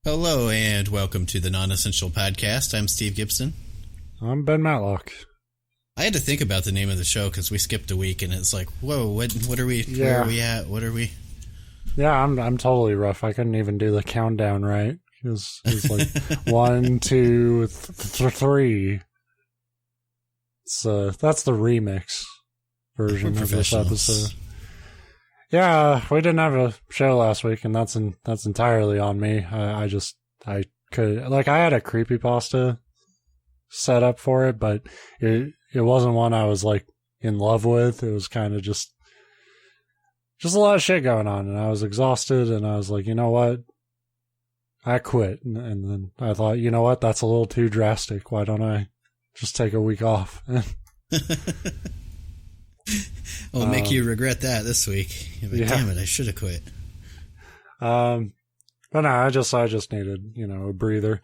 Hello and welcome to the Non-Essential Podcast. I'm Steve Gibson. I'm Ben Matlock. I had to think about the name of the show because we skipped a week and it's like, whoa, what are we, where are we at, what are we? Yeah, I'm totally rough. I couldn't even do the countdown right. It was like 1, 2, 3. That's the remix version of this episode. Yeah, we didn't have a show last week, and that's entirely on me. I had a creepypasta set up for it, but it wasn't one I was like in love with. It was kind of just a lot of shit going on, and I was exhausted, and I was like, you know what? I quit, and then I thought, you know what? That's a little too drastic. Why don't I just take a week off? I'll make you regret that this week. Like, yeah. Damn it, I should have quit. But no, I just needed, a breather.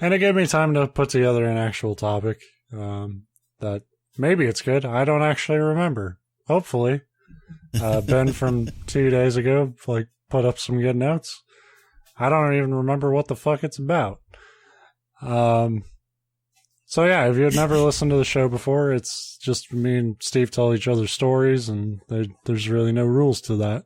And it gave me time to put together an actual topic that maybe it's good. I don't actually remember. Hopefully. Ben from 2 days ago put up some good notes. I don't even remember what the fuck it's about. So yeah, if you've never listened to the show before, it's just me and Steve tell each other stories, and there's really no rules to that.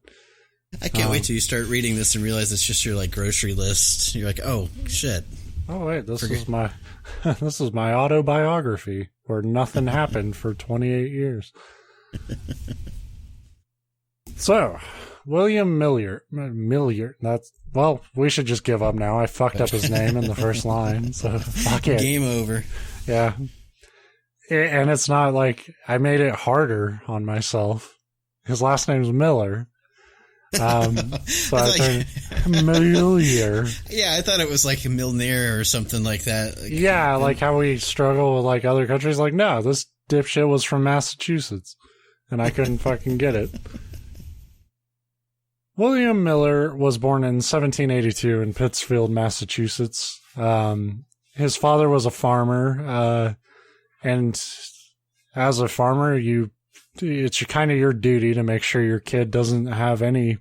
I can't wait till you start reading this and realize it's just your grocery list. You're like, oh shit. Oh wait, this is my autobiography where nothing happened for 28 years. So, William Millier. We should just give up now. I fucked up his name in the first line, so fuck it. Game over. Yeah. And it's not like I made it harder on myself. His last name's Miller. So I turned Millier. Yeah, I thought it was like a Milner or something like that. Like how we struggle with other countries. No, this dipshit was from Massachusetts, and I couldn't fucking get it. William Miller was born in 1782 in Pittsfield, Massachusetts. His father was a farmer, and as a farmer, it's kind of your duty to make sure your kid doesn't have any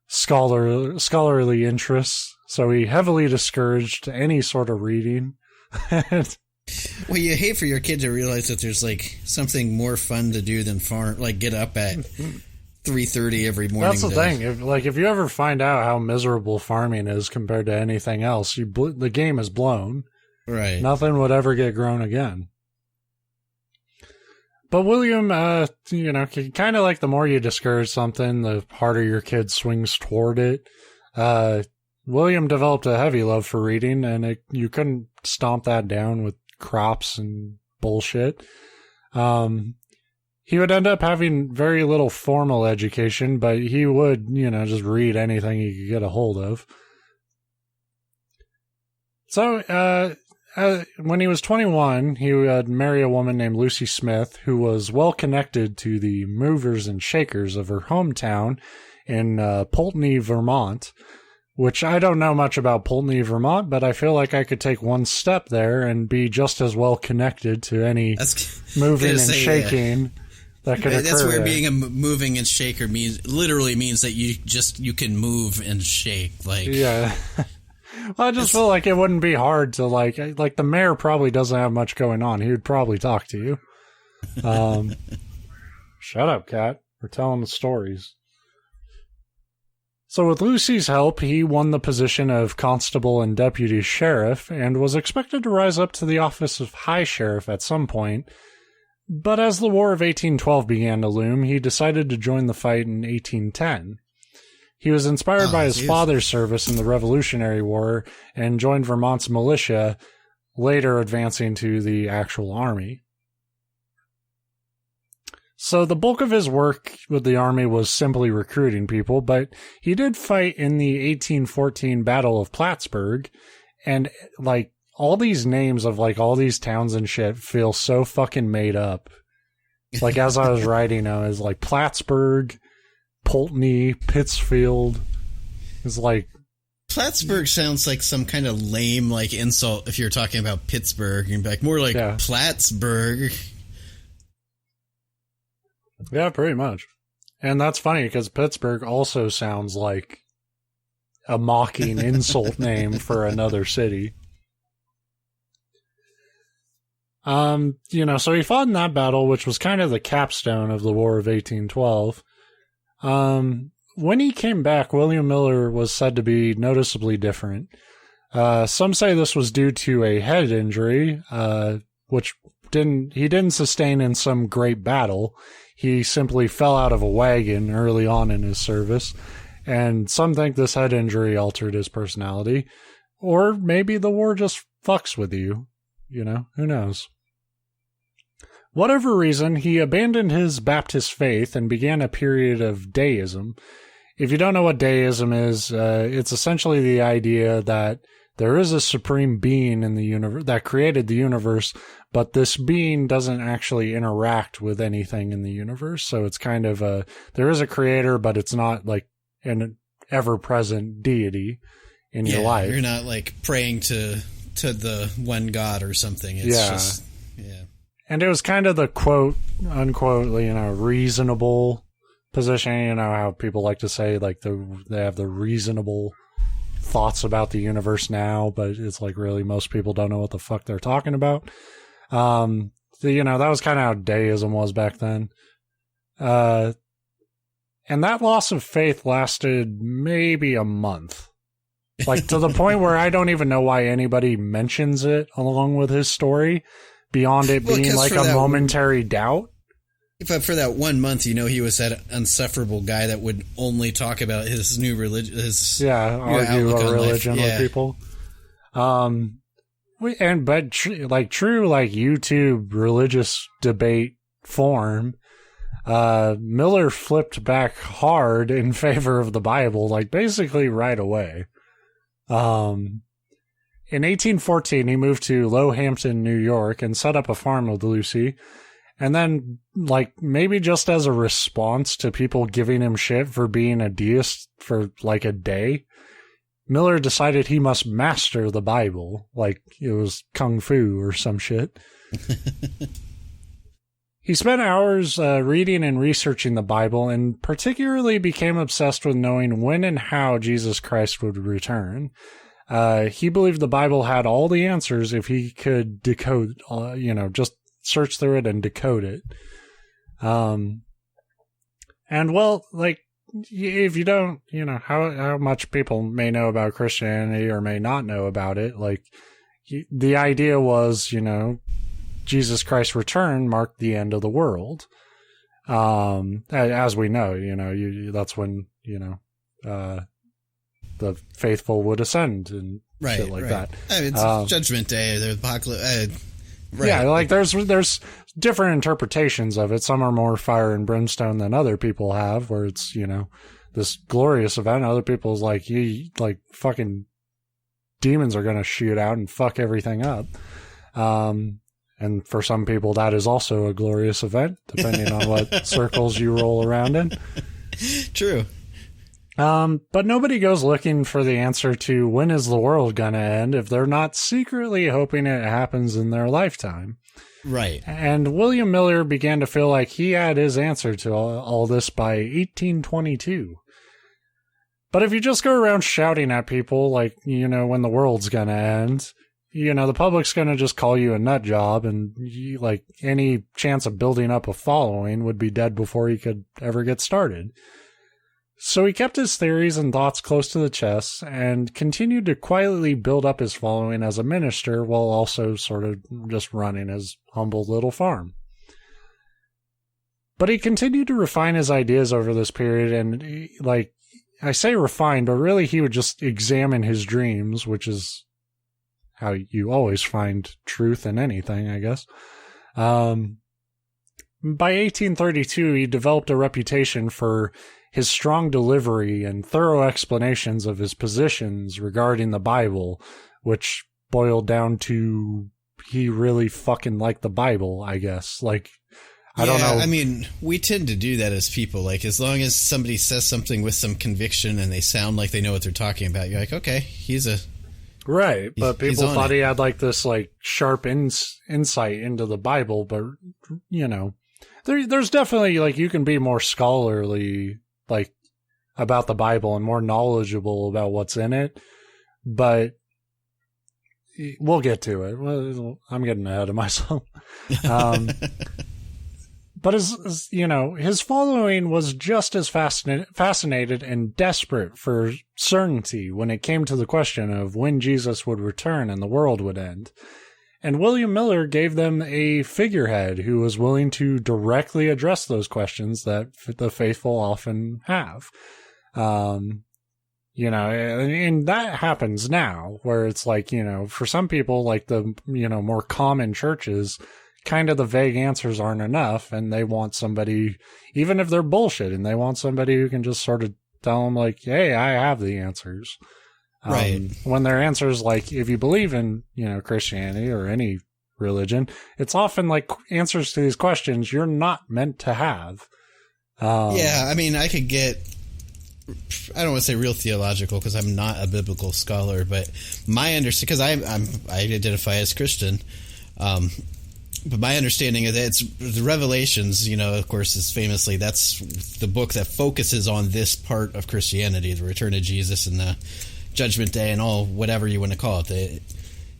scholarly interests. So he heavily discouraged any sort of reading. Well, you hate for your kid to realize that there's something more fun to do than farm, get up at 3:30 every morning. That's the thing. If you ever find out how miserable farming is compared to anything else, the game is blown. Right. Nothing would ever get grown again. But William, kind of the more you discourage something, the harder your kid swings toward it. William developed a heavy love for reading, and you couldn't stomp that down with crops and bullshit. He would end up having very little formal education, but he would, just read anything he could get a hold of. So, when he was 21, he would marry a woman named Lucy Smith, who was well connected to the movers and shakers of her hometown in Pulteney, Vermont, which I don't know much about Pulteney, Vermont, but I feel like I could take one step there and be just as well connected to any moving and shaking that could occur. That's where being a moving and shaker literally means that you can move and shake. Yeah. Well, I just feel like it wouldn't be hard to the mayor probably doesn't have much going on. He would probably talk to you. Shut up, Kat. We're telling the stories. So with Lucy's help, he won the position of constable and deputy sheriff and was expected to rise up to the office of high sheriff at some point. But as the War of 1812 began to loom, he decided to join the fight in 1810. He was inspired by his father's service in the Revolutionary War and joined Vermont's militia, later advancing to the actual army. So the bulk of his work with the army was simply recruiting people, but he did fight in the 1814 Battle of Plattsburgh, and all these names of all these towns and shit feel so fucking made up. As I was writing, I was Plattsburgh, Pulteney, Pittsfield. It's Plattsburgh sounds like some kind of lame insult if you're talking about Pittsburgh. You'd be more Plattsburgh. Yeah, pretty much. And that's funny because Pittsburgh also sounds like a mocking insult name for another city. So he fought in that battle, which was kind of the capstone of the War of 1812. When he came back, William Miller was said to be noticeably different. Some say this was due to a head injury, which he didn't sustain in some great battle. He simply fell out of a wagon early on in his service, and some think this head injury altered his personality, or maybe the war just fucks with you. Who knows? Whatever reason, he abandoned his Baptist faith and began a period of deism. If you don't know what deism is, it's essentially the idea that there is a supreme being in the universe that created the universe, but this being doesn't actually interact with anything in the universe. So it's kind of there is a creator, but it's not like an ever-present deity in your life. You're not like praying to the one God or something. It's just. And it was kind of the quote unquote, reasonable position. How people like to say like they have the reasonable thoughts about the universe now, but it's like really most people don't know what the fuck they're talking about. That was kind of how deism was back then. And that loss of faith lasted maybe a month. Like to the point where I don't even know why anybody mentions it along with his story beyond it being like a momentary doubt. But for that 1 month, he was that insufferable guy that would only talk about his new religion, argue a religion with people. True YouTube religious debate form, Miller flipped back hard in favor of the Bible, like basically right away. In 1814, he moved to Lowhampton, New York, and set up a farm with Lucy. And then, maybe just as a response to people giving him shit for being a deist for, a day, Miller decided he must master the Bible, like it was kung fu or some shit. He spent hours reading and researching the Bible, and particularly became obsessed with knowing when and how Jesus Christ would return. He believed the Bible had all the answers if he could decode, just search through it and decode it. If you don't, how much people may know about Christianity or may not know about it, the idea was, Jesus Christ's return marked the end of the world. As we know, that's when, the faithful would ascend and shit like that. I mean, it's Judgment Day, the apocalypse. Yeah, there's different interpretations of it. Some are more fire and brimstone than other people have, where it's, this glorious event. Other people's fucking demons are going to shoot out and fuck everything up. And for some people, that is also a glorious event, depending on what circles you roll around in. True. But nobody goes looking for the answer to when is the world going to end if they're not secretly hoping it happens in their lifetime. Right. And William Miller began to feel like he had his answer to all this by 1822. But if you just go around shouting at people when the world's going to end, the public's going to just call you a nut job, and any chance of building up a following would be dead before he could ever get started. So he kept his theories and thoughts close to the chest and continued to quietly build up his following as a minister while also sort of just running his humble little farm. But he continued to refine his ideas over this period, and I say refine, but really he would just examine his dreams, which is how you always find truth in anything, I guess. By 1832, he developed a reputation for his strong delivery and thorough explanations of his positions regarding the Bible, which boiled down to he really fucking liked the Bible, I guess. I don't know. I mean, we tend to do that as people. As long as somebody says something with some conviction and they sound like they know what they're talking about, you're like, okay, he's a... Right, but people thought he had this sharp insight into the Bible, but there's definitely you can be more scholarly about the Bible and more knowledgeable about what's in it. But we'll get to it. Well, I'm getting ahead of myself. But his following was just as fascinated and desperate for certainty when it came to the question of when Jesus would return and the world would end. And William Miller gave them a figurehead who was willing to directly address those questions that the faithful often have. And that happens now, where it's like, for some people, like the, more common churches, kind of the vague answers aren't enough, and they want somebody, even if they're bullshit, and they want somebody who can just sort of tell them, like, hey, I have the answers. Right. When their answers, like, if you believe in, Christianity or any religion, it's often like answers to these questions you're not meant to have. Yeah, I mean, I could get, I don't want to say real theological because I'm not a biblical scholar, but my understanding, because I identify as Christian, but my understanding is that it's the Revelations, of course, is famously, that's the book that focuses on this part of Christianity, the return of Jesus and the Judgment Day and all, whatever you want to call it, the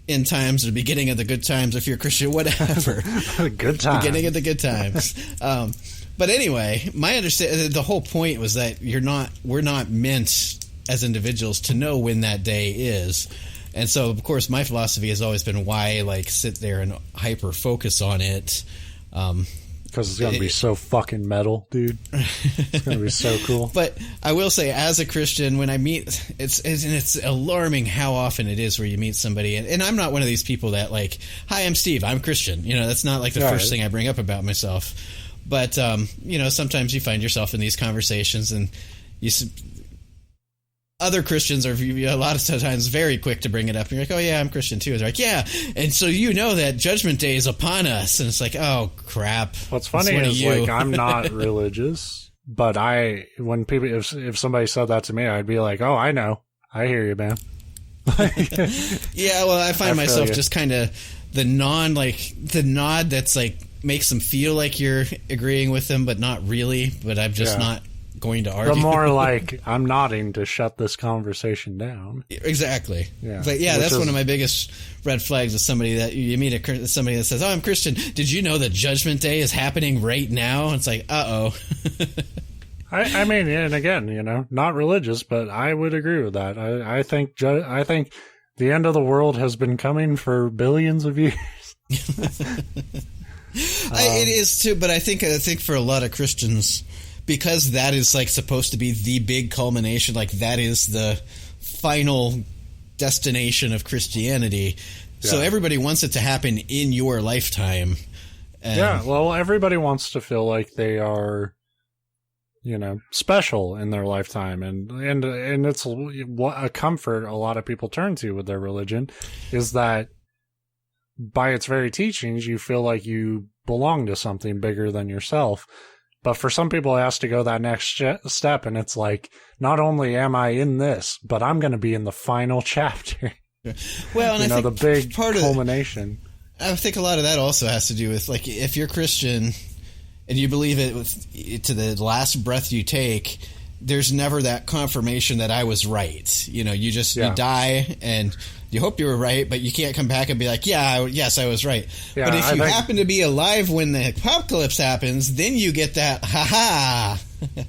end times, the beginning of the good times, if you're a Christian, whatever. Good times. Beginning of the good times. But anyway, my understanding, the whole point was that we're not meant as individuals to know when that day is. And so, of course, my philosophy has always been why, sit there and hyper focus on it. Because it's going to be so fucking metal, dude. It's going to be so cool. But I will say, as a Christian, when I meet, it's alarming how often it is where you meet somebody. And I'm not one of these people that, hi, I'm Steve, I'm Christian. That's not the first thing I bring up about myself. But, sometimes you find yourself in these conversations and other Christians are a lot of times very quick to bring it up. And you're like, oh, yeah, I'm Christian too. They're like, yeah. And so that Judgment Day is upon us. And it's like, oh, crap. What's funny is, I'm not religious. But when people, if somebody said that to me, I'd be like, oh, I know. I hear you, man. Yeah, well, I find myself just kind of the nod that's makes them feel like you're agreeing with them, but not really. But I'm just not going to argue. The more I'm nodding to shut this conversation down. Exactly. Yeah. But that's one of my biggest red flags is somebody that you meet somebody that says, oh, I'm Christian. Did you know that Judgment Day is happening right now? It's like, uh-oh. I mean, and again, not religious, but I would agree with that. I think the end of the world has been coming for billions of years. It is too, but I think for a lot of Christians, because that is supposed to be the big culmination, that is the final destination of Christianity. Yeah. So everybody wants it to happen in your lifetime. Yeah, well, everybody wants to feel like they are, special in their lifetime, and it's a comfort a lot of people turn to with their religion is that by its very teachings, you feel like you belong to something bigger than yourself. But for some people, it has to go that next step, and it's like, not only am I in this, but I'm going to be in the final chapter. Well, and I think the big part culmination. I think a lot of that also has to do with, if you're Christian and you believe it to the last breath you take, there's never that confirmation that I was right. You die and you hope you were right, but you can't come back and be like, yes, I was right. Yeah, but if you happen to be alive when the apocalypse happens, then you get that, ha-ha.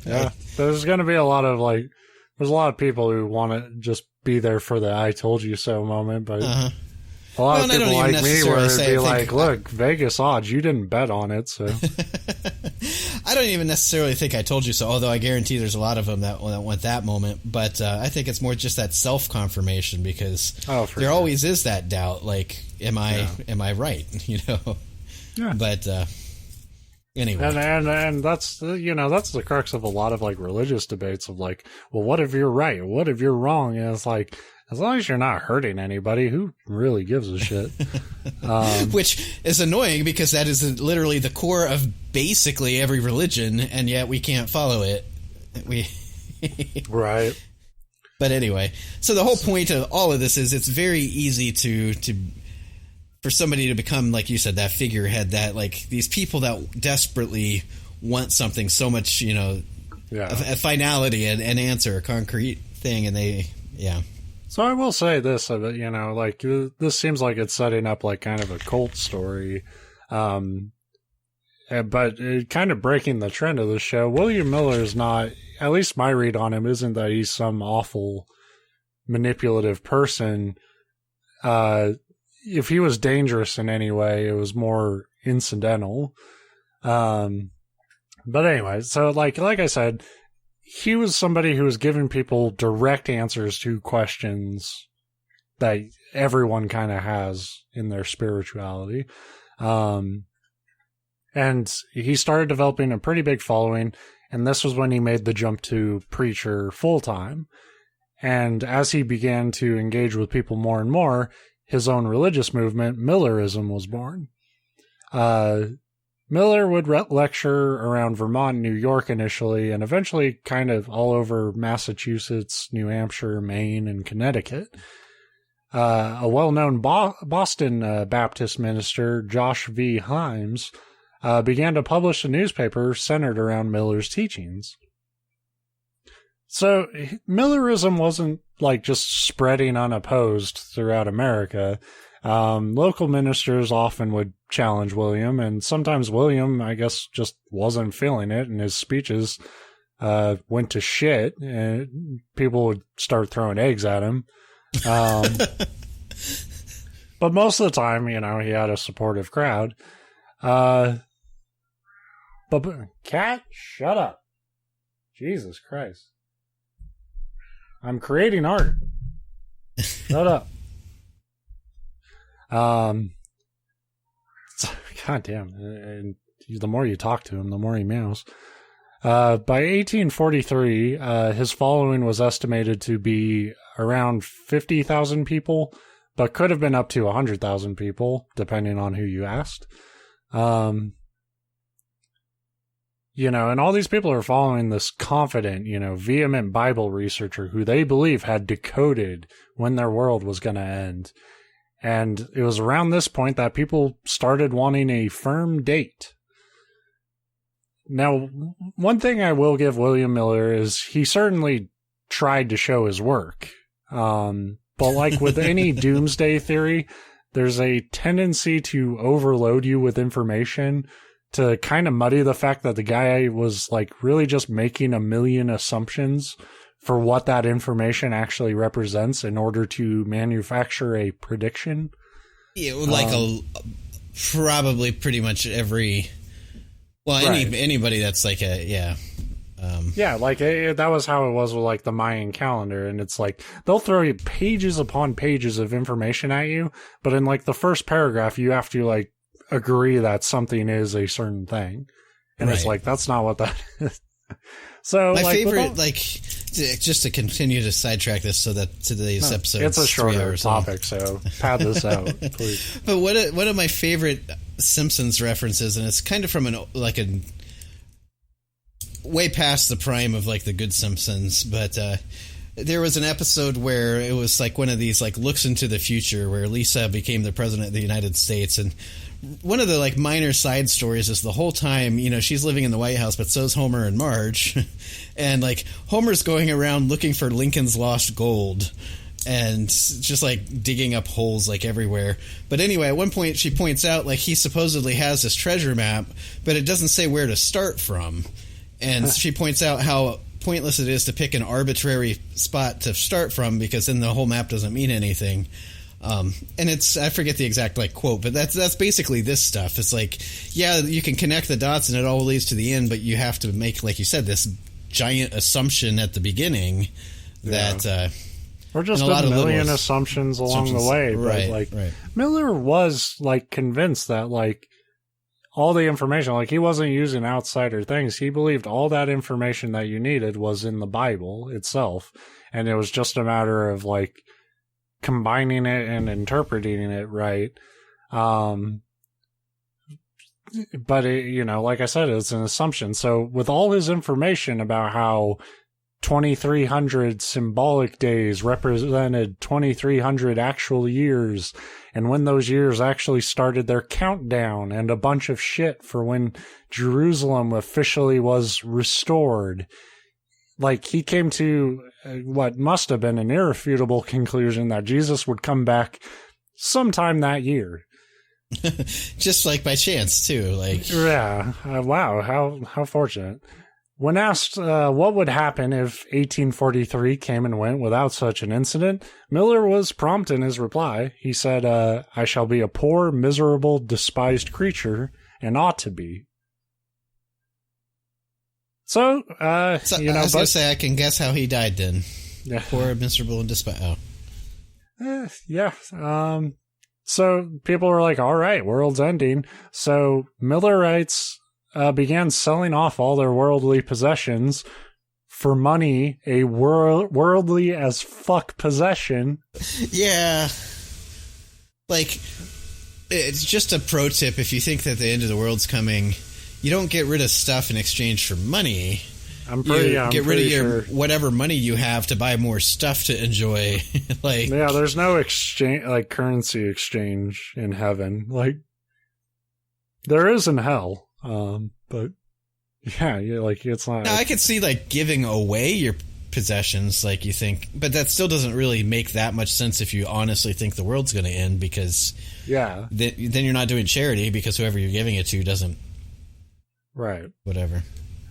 Yeah, there's going to be a lot of, there's a lot of people who want to just be there for the I told you so moment, but a lot of people like me where it'd be like, look, Vegas odds, you didn't bet on it, so. I don't even necessarily think I told you so, although I guarantee there's a lot of them that want that moment. But I think it's more just that self-confirmation because there always is that doubt, am I right? Yeah. But anyway. And that's, that's the crux of a lot of, religious debates of, well, what if you're right? What if you're wrong? And it's like, as long as you're not hurting anybody, who really gives a shit? Which is annoying because that is literally the core of basically every religion, and yet we can't follow it. Right. But anyway, so the whole point of all of this is it's very easy for somebody to become, like you said, that figurehead, that these people that desperately want something so much, a finality, an answer, a concrete thing, and So I will say this, like this seems like it's setting up like kind of a cult story, but kind of breaking the trend of the show. William Miller is not, at least my read on him, isn't that he's some awful manipulative person. If he was dangerous in any way, it was more incidental. But anyway, so like I said, he was somebody who was giving people direct answers to questions that everyone kind of has in their spirituality. And he started developing a pretty big following, and this was when he made the jump to preacher full-time. And as he began to engage with people more and more, his own religious movement, Millerism, was born. Miller would lecture around Vermont, New York initially, and eventually kind of all over Massachusetts, New Hampshire, Maine, and Connecticut. A well-known Boston Baptist minister, Josh V. Himes, began to publish a newspaper centered around Miller's teachings. So Millerism wasn't like just spreading unopposed throughout America. Local ministers often would challenge William, and sometimes William, I guess, just wasn't feeling it, and his speeches went to shit, and people would start throwing eggs at him. But most of the time, he had a supportive crowd. But Cat, shut up. Jesus Christ. I'm creating art. Shut up. God damn. And the more you talk to him, the more he meows. By 1843, his following was estimated to be around 50,000 people, but could have been up to 100,000 people, depending on who you asked. And all these people are following this confident, vehement Bible researcher who they believe had decoded when their world was going to end. And it was around this point that people started wanting a firm date. Now, one thing I will give William Miller is he certainly tried to show his work. But like with any doomsday theory, there's a tendency to overload you with information to kind of muddy the fact that the guy was like really just making a million assumptions for what that information actually represents in order to manufacture a prediction. Yeah, like probably pretty much every, anybody that's like that was how it was with like the Mayan calendar, and it's like they'll throw you pages upon pages of information at you, but in like the first paragraph you have to like agree that something is a certain thing, and it's like that's not what that is. So my favorite, just to continue to sidetrack this, so that today's episode, it's a shorter topic, so pad this out, please. But one of my favorite Simpsons references, and it's kind of from a way past the prime of like the good Simpsons, but there was an episode where it was like one of these like looks into the future where Lisa became the president of the United States, and one of the like minor side stories is the whole time, she's living in the White House, but so's Homer and Marge. And like Homer's going around looking for Lincoln's lost gold and just like digging up holes like everywhere. But anyway, at one point she points out like he supposedly has this treasure map, but it doesn't say where to start from. And she points out how pointless it is to pick an arbitrary spot to start from, because then the whole map doesn't mean anything. And it's, I forget the exact like quote, but that's basically this stuff. It's like, yeah, you can connect the dots and it all leads to the end, but you have to make, like you said, this giant assumption at the beginning that, or just a million assumptions along the way. But Miller was like convinced that like all the information, like he wasn't using outsider things. He believed all that information that you needed was in the Bible itself. And it was just a matter of like combining it and interpreting it right. But it, like I said, it's an assumption. So with all his information about how 2300 symbolic days represented 2300 actual years, and when those years actually started their countdown, and a bunch of shit for when Jerusalem officially was restored, like, he came to what must have been an irrefutable conclusion that Jesus would come back sometime that year. Just like by chance, too. Like, yeah. Wow. How fortunate. When asked what would happen if 1843 came and went without such an incident, Miller was prompt in his reply. He said, I shall be a poor, miserable, despised creature, and ought to be. So, you know, I was going to say, I can guess how he died then. Yeah. Poor, miserable, and despised. Oh. Yeah. So people were like, all right, world's ending. So Millerites began selling off all their worldly possessions for money, a worldly as fuck possession. Yeah. Like, it's just a pro tip. If you think that the end of the world's coming, you don't get rid of stuff in exchange for money. Get rid of your whatever money you have to buy more stuff to enjoy. Like, yeah, there's no exchange, like currency exchange in heaven. Like, there is in hell. But yeah, like, it's not. No, I could see like giving away your possessions, like you think, but that still doesn't really make that much sense if you honestly think the world's going to end, because yeah, then you're not doing charity because whoever you're giving it to doesn't. Right. Whatever.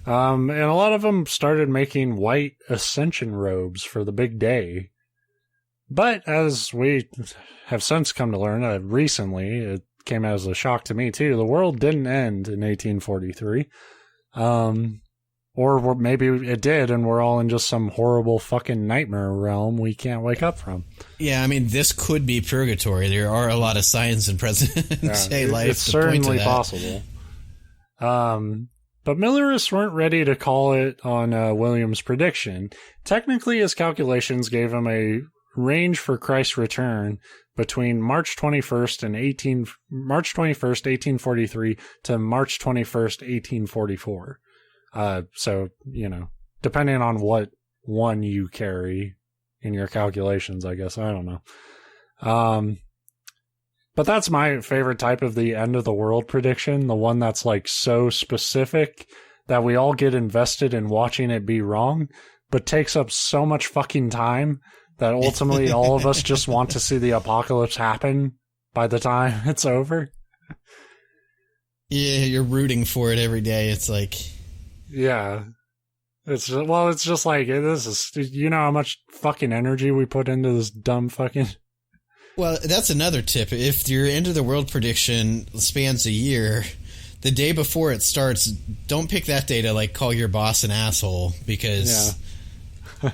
And a lot of them started making white ascension robes for the big day. But as we have since come to learn, recently, it came as a shock to me too, the world didn't end in 1843. Or maybe it did, and we're all in just some horrible fucking nightmare realm we can't wake up from. Yeah, I mean, this could be purgatory. There are a lot of signs in present-day life. It's certainly possible. But Millerists weren't ready to call it on William's prediction. Technically, his calculations gave him a range for Christ's return between March 21st, 1843 to March 21st, 1844. So, you know, depending on what one you carry in your calculations, I guess. I don't know. But that's my favorite type of the end of the world prediction, the one that's like so specific that we all get invested in watching it be wrong, but takes up so much fucking time that ultimately all of us just want to see the apocalypse happen by the time it's over. Yeah, you're rooting for it every day. It's like... Yeah. It's just like, this is, you know how much fucking energy we put into this dumb fucking... Well, that's another tip. If your end of the world prediction spans a year, the day before it starts, don't pick that day to like call your boss an asshole, because... Yeah.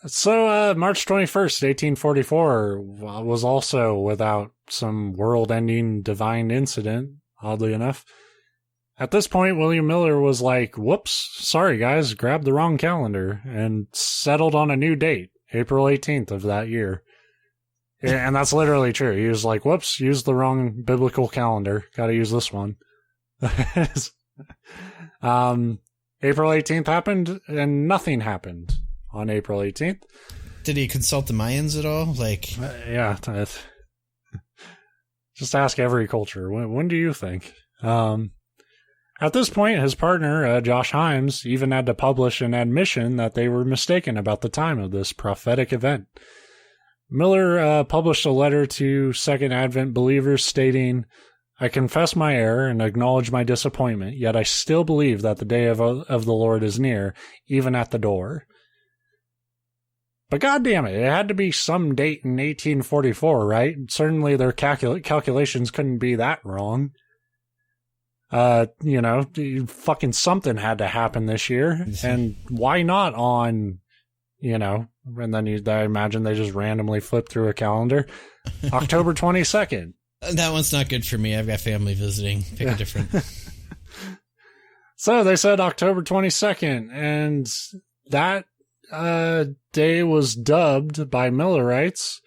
So, March 21st, 1844 was also without some world-ending divine incident, oddly enough. At this point, William Miller was like, whoops, sorry guys, grabbed the wrong calendar, and settled on a new date. April 18th of that year. And that's literally true. He was like, whoops, used the wrong biblical calendar. Got to use this one. April 18th happened, and nothing happened on April 18th. Did he consult the Mayans at all? Like, yeah. Just ask every culture. When do you think? At this point, his partner, Josh Himes, even had to publish an admission that they were mistaken about the time of this prophetic event. Miller published a letter to Second Advent believers stating, I confess my error and acknowledge my disappointment, yet I still believe that the day of the Lord is near, even at the door. But goddamn it had to be some date in 1844, right? Certainly their calculations couldn't be that wrong. You know, fucking something had to happen this year, and why not on, you know, and then I imagine they just randomly flip through a calendar. October 22nd. That one's not good for me. I've got family visiting. Pick a different. So they said October 22nd, and that day was dubbed by Millerites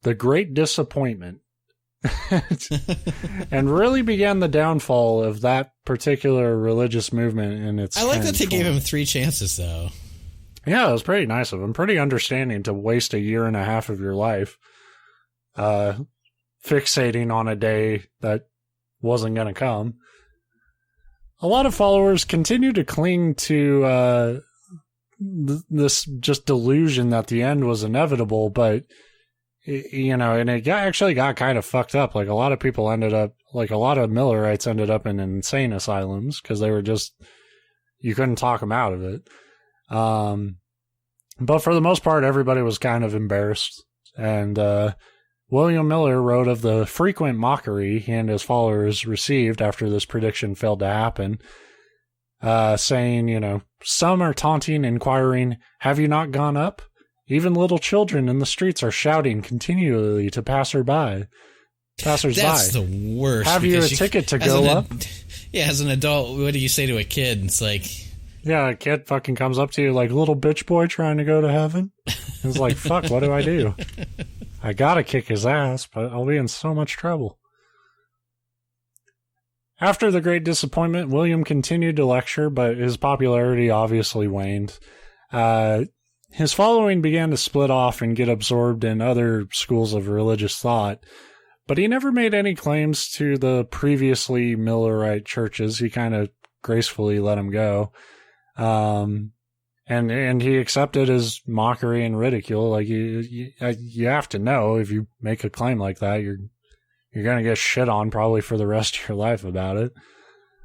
the Great Disappointment. And really began the downfall of that particular religious movement in its... I like that they gave him 3 chances, though. Yeah, it was pretty nice of them. Pretty understanding to waste a year and a half of your life fixating on a day that wasn't going to come. a lot of followers continue to cling to this just delusion that the end was inevitable, but and it actually got kind of fucked up. Like a lot of people ended up, like a lot of Millerites ended up in insane asylums because they were just, you couldn't talk them out of it. But for the most part, everybody was kind of embarrassed. And William Miller wrote of the frequent mockery he and his followers received after this prediction failed to happen, saying, some are taunting, inquiring, "Have you not gone up?" Even little children in the streets are shouting continually to passersby. That's the worst. "Have you a ticket to go up?" Yeah, as an adult, what do you say to a kid? It's like... Yeah, a kid fucking comes up to you like, "Little bitch boy trying to go to heaven." It's like, fuck, what do I do? I gotta kick his ass, but I'll be in so much trouble. After the Great Disappointment, William continued to lecture, but his popularity obviously waned. His following began to split off and get absorbed in other schools of religious thought, but he never made any claims to the previously Millerite churches. He kind of gracefully let them go. And he accepted his mockery and ridicule. Like you have to know, if you make a claim like that, you're going to get shit on probably for the rest of your life about it.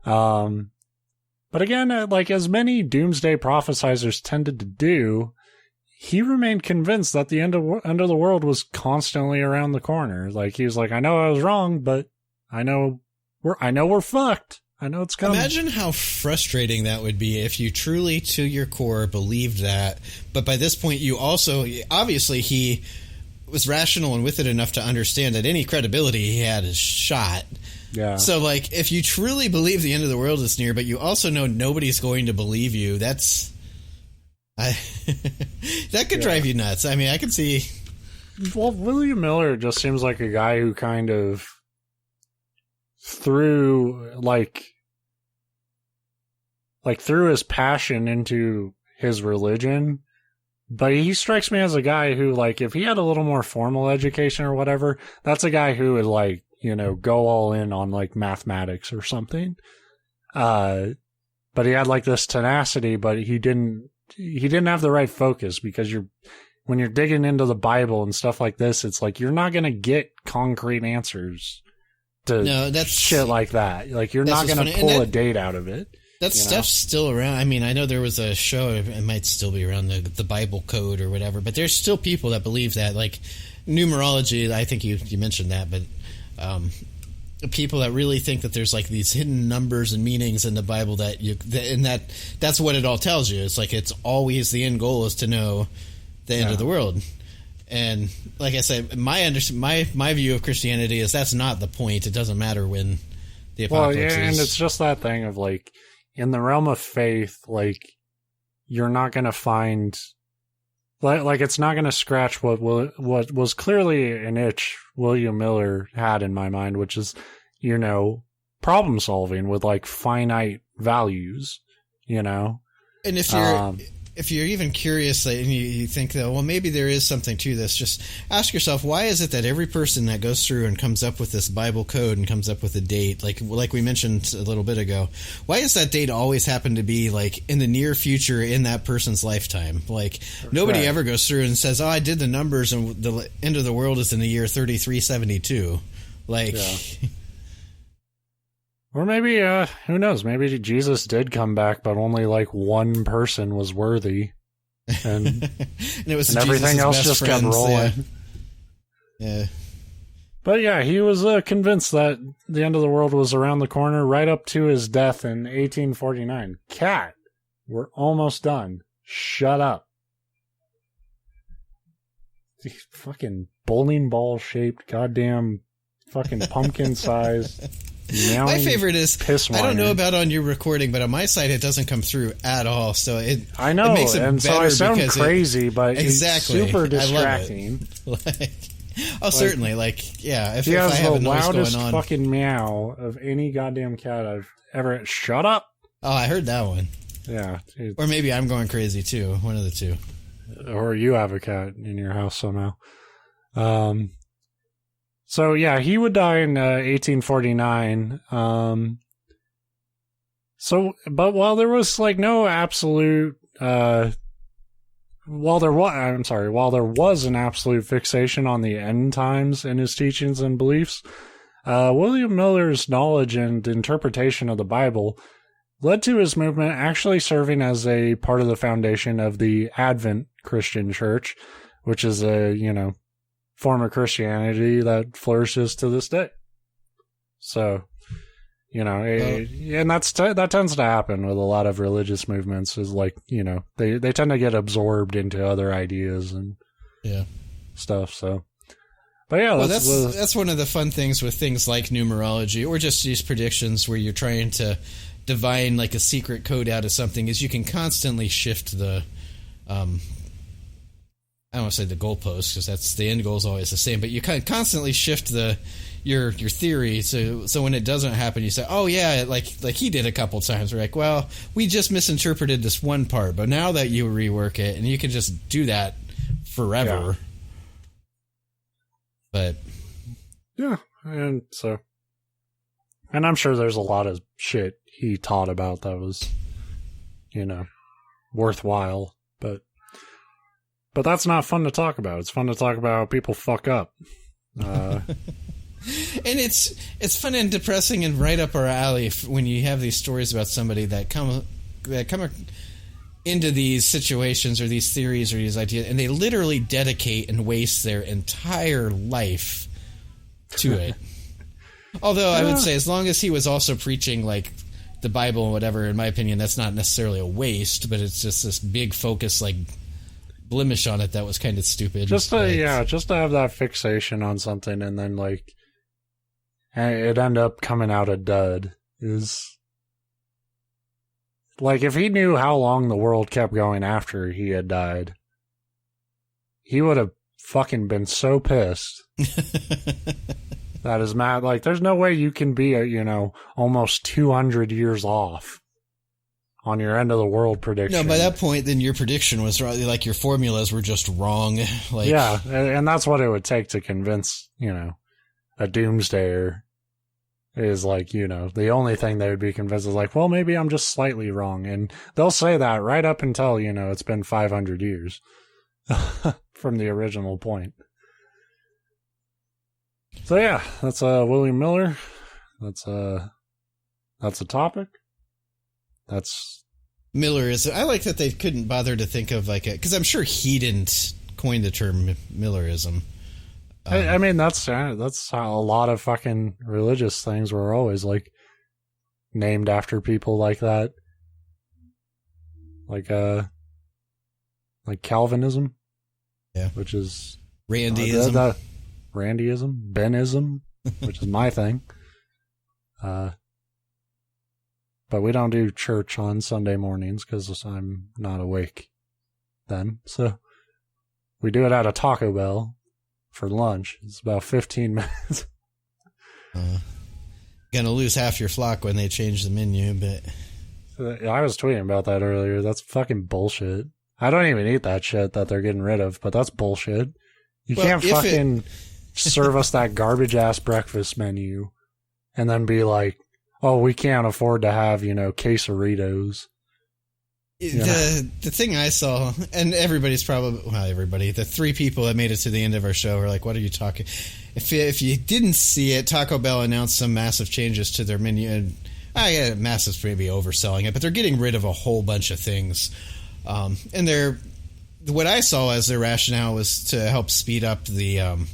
But again, like as many doomsday prophesizers tended to do, he remained convinced that the end of the world was constantly around the corner. Like he was like, "I know I was wrong, but I know we're fucked. I know it's coming." Imagine how frustrating that would be if you truly, to your core, believed that. But by this point, you also, obviously, he was rational and with it enough to understand that any credibility he had is shot. Yeah. So, like, if you truly believe the end of the world is near, but you also know nobody's going to believe you, that could drive you nuts. I mean, I could see. Well, William Miller just seems like a guy who kind of threw his passion into his religion, but he strikes me as a guy who, like, if he had a little more formal education or whatever, that's a guy who would, like, go all in on, like, mathematics or something. But he had, like, this tenacity, but he didn't have the right focus, because when you're digging into the Bible and stuff like this, it's like you're not going to get concrete answers to shit like that. Like, you're not going to pull a date out of it. That stuff's still around. I mean, I know there was a show, it might still be around, the Bible Code or whatever, but there's still people that believe that. Like, numerology, I think you mentioned that, but people that really think that there's, like, these hidden numbers and meanings in the Bible that's what it all tells you. It's like, it's always the end goal is to know the end of the world. And like I said, my view of Christianity is that's not the point. It doesn't matter when the apocalypse is. And it's just that thing of, like, in the realm of faith, like, you're not going to find, like, it's not going to scratch what was clearly an itch William Miller had in my mind, which is, problem solving with, like, finite values, And if you're even curious and you think that, well, maybe there is something to this, just ask yourself, why is it that every person that goes through and comes up with this Bible code and comes up with a date, like we mentioned a little bit ago, why does that date always happen to be, like, in the near future in that person's lifetime? Like, nobody ever goes through and says, "Oh, I did the numbers and the end of the world is in the year 3372. Like... Yeah. Or maybe, who knows, maybe Jesus did come back, but only, like, one person was worthy. And, and everything else just kept rolling. Yeah. But yeah, he was convinced that the end of the world was around the corner right up to his death in 1849. Cat, we're almost done. Shut up. These fucking bowling ball shaped, goddamn fucking pumpkin sized. My favorite is, I don't know about on your recording, but on my side it doesn't come through at all. So I know, it makes it and so I sound crazy, but exactly, it's super distracting. Certainly, like, yeah. If he has I have the a noise loudest going on, fucking meow of any goddamn cat I've ever. Shut up! Oh, I heard that one. Yeah, or maybe I'm going crazy too. One of the two. Or you have a cat in your house somehow. So, yeah, he would die in 1849. So, but while there was like no absolute, while there was an absolute fixation on the end times in his teachings and beliefs, William Miller's knowledge and interpretation of the Bible led to his movement actually serving as a part of the foundation of the Advent Christian Church, which is a, form of Christianity that flourishes to this day. So, and that tends to happen with a lot of religious movements, is like, they tend to get absorbed into other ideas and stuff. So, but yeah, that's one of the fun things with things like numerology or just these predictions where you're trying to divine like a secret code out of something, is you can constantly shift the, I don't want to say the goalpost because that's the end goal is always the same, but you can constantly shift your theory. So when it doesn't happen, you say, oh yeah, like he did a couple times. We're like, well, we just misinterpreted this one part, but now that you rework it, and you can just do that forever. But yeah, and I'm sure there's a lot of shit he taught about that was, worthwhile, but that's not fun to talk about. It's fun to talk about how people fuck up. And it's fun and depressing and right up our alley when you have these stories about somebody that come into these situations or these theories or these ideas, and they literally dedicate and waste their entire life to it. Although I would say, as long as he was also preaching like the Bible and whatever, in my opinion, that's not necessarily a waste, but it's just this big focus, like blemish on it that was kind of stupid. Just to have that fixation on something and then like it end up coming out a dud is like, if he knew how long the world kept going after he had died, he would have fucking been so pissed. That is mad. Like, there's no way you can be almost 200 years off on your end of the world prediction. No, by that point, then your prediction was wrong. Like, your formulas were just wrong. Like, yeah, and that's what it would take to convince, a doomsdayer is like, the only thing they would be convinced is like, well, maybe I'm just slightly wrong. And they'll say that right up until, it's been 500 years from the original point. So yeah, that's William Miller. That's a topic. That's Millerism. I like that they couldn't bother to think of like because I'm sure he didn't coin the term Millerism. I mean, that's how a lot of fucking religious things were always like named after people like that, like Calvinism, which is Randyism. Randyism, Benism, which is my thing. But we don't do church on Sunday mornings because I'm not awake then. So we do it at a Taco Bell for lunch. It's about 15 minutes. Gonna lose half your flock when they change the menu, but I was tweeting about that earlier. That's fucking bullshit. I don't even eat that shit that they're getting rid of, but that's bullshit. You can't fucking serve us that garbage ass breakfast menu and then be like, oh, we can't afford to have, quesaritos. The thing I saw, and everybody's probably, the three people that made it to the end of our show were like, what are you talking? If you didn't see it, Taco Bell announced some massive changes to their menu, and massive's maybe overselling it, but they're getting rid of a whole bunch of things. And what I saw as their rationale was to help speed up the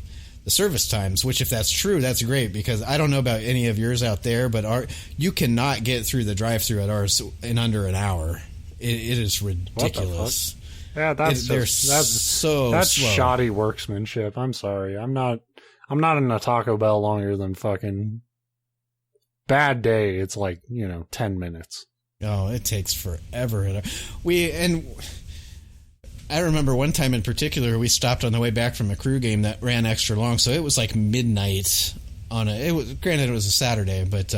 service times, which if that's true, that's great, because I don't know about any of yours out there, but you cannot get through the drive-thru at ours in under an hour. It is ridiculous. Yeah, that's slow. Shoddy workmanship. I'm sorry. I'm not in a Taco Bell longer than fucking bad day. It's like, 10 minutes. Oh, it takes forever. I remember one time in particular, we stopped on the way back from a crew game that ran extra long, so it was like midnight granted it was a Saturday, but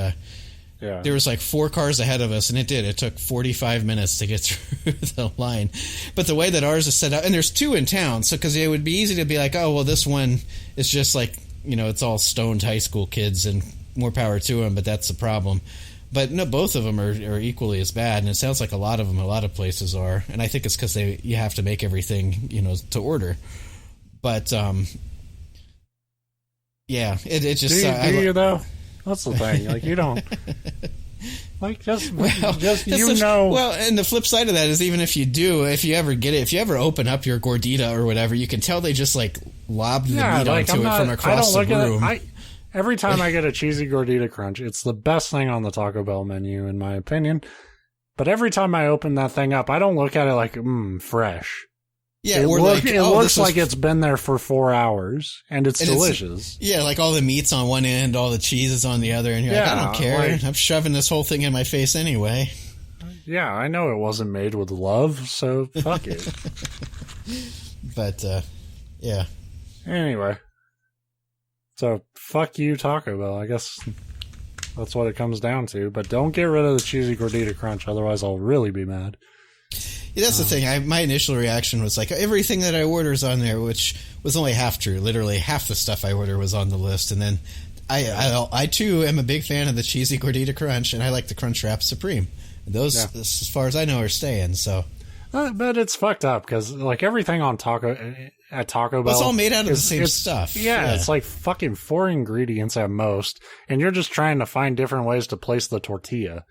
there was like 4 cars ahead of us, and it took 45 minutes to get through the line. But the way that ours is set up, and there's 2 in town, so because it would be easy to be like, oh, well, this one is just like, it's all stoned high school kids, and more power to them, but that's the problem. But no, both of them are equally as bad, and it sounds like a lot of them, a lot of places are. And I think it's because you have to make everything, to order. But yeah, it just. Do you though? That's the thing. Like you don't. Like just Well, and the flip side of that is even if you do, if you ever get it, if you ever open up your gordita or whatever, you can tell they just like lobbed the meat onto it from across the room. Every time I get a cheesy gordita crunch, it's the best thing on the Taco Bell menu, in my opinion. But every time I open that thing up, I don't look at it like, fresh. Yeah, it looks like it's been there for 4 hours, and it's delicious. Like all the meat's on one end, all the cheese is on the other, and you're like, I don't care. I'm shoving this whole thing in my face anyway. Yeah, I know it wasn't made with love, so fuck it. But, yeah. Anyway. So, fuck you, Taco Bell. I guess that's what it comes down to. But don't get rid of the cheesy gordita crunch, otherwise I'll really be mad. Yeah, that's the thing. My initial reaction was like, everything that I order is on there, which was only half true. Literally, half the stuff I order was on the list. And then I too, am a big fan of the cheesy gordita crunch, and I like the Crunchwrap Supreme. Those, as far as I know, are staying, so... But it's fucked up, because, like, everything on Taco Bell... It's all made out of the same stuff. Yeah, it's like fucking 4 ingredients at most, and you're just trying to find different ways to place the tortilla,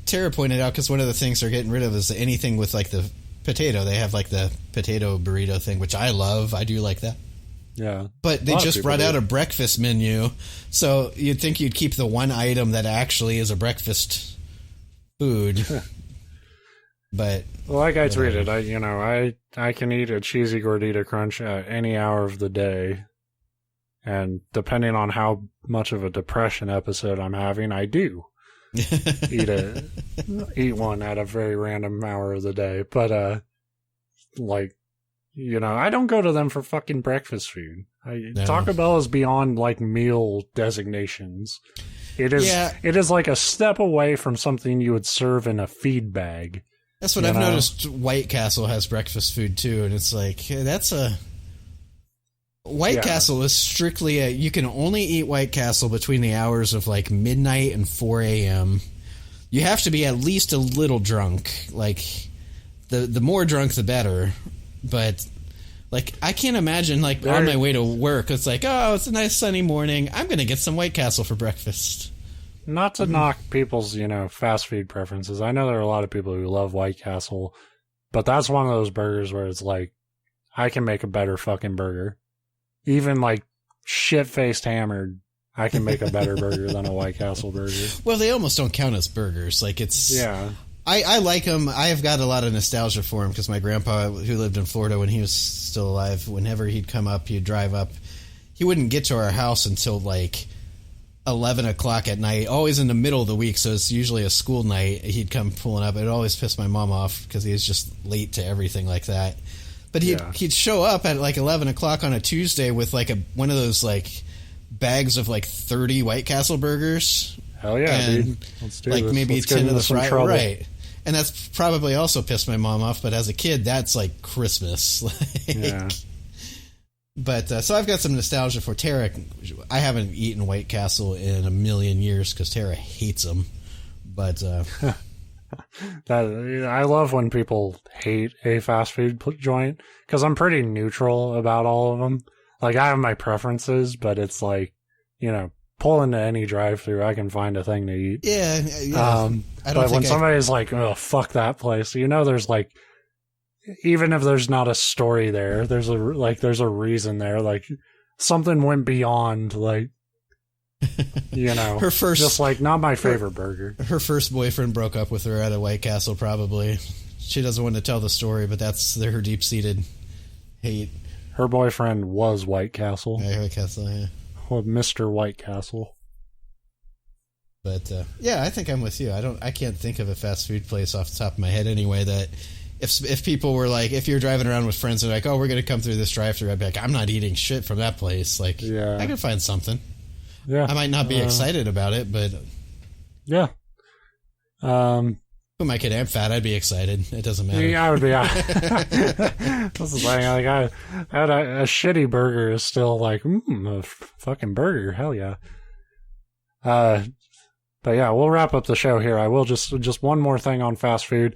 Tara pointed out, because one of the things they're getting rid of is anything with, like, the potato. They have, like, the potato burrito thing, which I love. I do like that. Yeah. But they just brought out a breakfast menu, so you'd think you'd keep the one item that actually is a breakfast food. But like I tweeted, I can eat a cheesy gordita crunch at any hour of the day, and depending on how much of a depression episode I'm having, I do eat one at a very random hour of the day. But I don't go to them for fucking breakfast food. Taco Bell is beyond like meal designations. It is like a step away from something you would serve in a feed bag. That's what I've noticed. White Castle has breakfast food too, and it's like White Castle is strictly you can only eat White Castle between the hours of like midnight and 4 a.m. You have to be at least a little drunk. Like the more drunk, the better. But like I can't imagine like on my way to work, it's like, oh, it's a nice sunny morning. I'm gonna get some White Castle for breakfast. Not to knock people's, fast food preferences. I know there are a lot of people who love White Castle, but that's one of those burgers where it's like, I can make a better fucking burger. Even like shit-faced hammered, I can make a better burger than a White Castle burger. Well, they almost don't count as burgers. Like it's... Yeah. I like them. I have got a lot of nostalgia for them because my grandpa, who lived in Florida when he was still alive, whenever he'd come up, he'd drive up. He wouldn't get to our house until like 11 o'clock at night, always in the middle of the week, so it's usually a school night. He'd come pulling up. It always pissed my mom off because he was just late to everything like that. But he'd show up at like 11 o'clock on a Tuesday with like one of those like bags of like 30 White Castle burgers. Hell yeah, dude. Let's do like this. Maybe Let's 10 of the fries. Right. And that's probably also pissed my mom off, but as a kid, that's like Christmas. Yeah. But so I've got some nostalgia for Tara. I haven't eaten White Castle in a million years because Tara hates them. But I love when people hate a fast food joint because I'm pretty neutral about all of them. Like I have my preferences, but it's like pull into any drive-thru, I can find a thing to eat. Yeah. But when somebody's like, "Oh, fuck that place," there's like. Even if there's not a story there, there's a reason there. Like something went beyond, like her first, just like not my favorite burger. Her first boyfriend broke up with her at a White Castle. Probably, she doesn't want to tell the story, but that's her deep-seated hate. Her boyfriend was White Castle. Yeah, White Castle. Yeah, well, Mr. White Castle. But I think I'm with you. I can't think of a fast food place off the top of my head anyway that. If people were like, if you're driving around with friends and like, oh, we're going to come through this drive-thru, I'd be like, I'm not eating shit from that place. Like, I can find something. Yeah. I might not be excited about it, but yeah. Who my kid am fat, I'd be excited. It doesn't matter. Yeah, I would be. That's the thing. Like, I had a shitty burger is still like, a fucking burger. Hell yeah. But yeah, we'll wrap up the show here. I will just one more thing on fast food.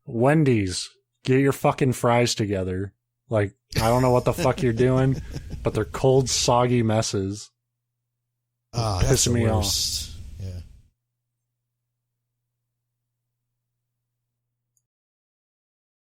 Wendy's, get your fucking fries together. Like, I don't know what the fuck you're doing, but they're cold, soggy messes. Oh, that's pissing me worst. off.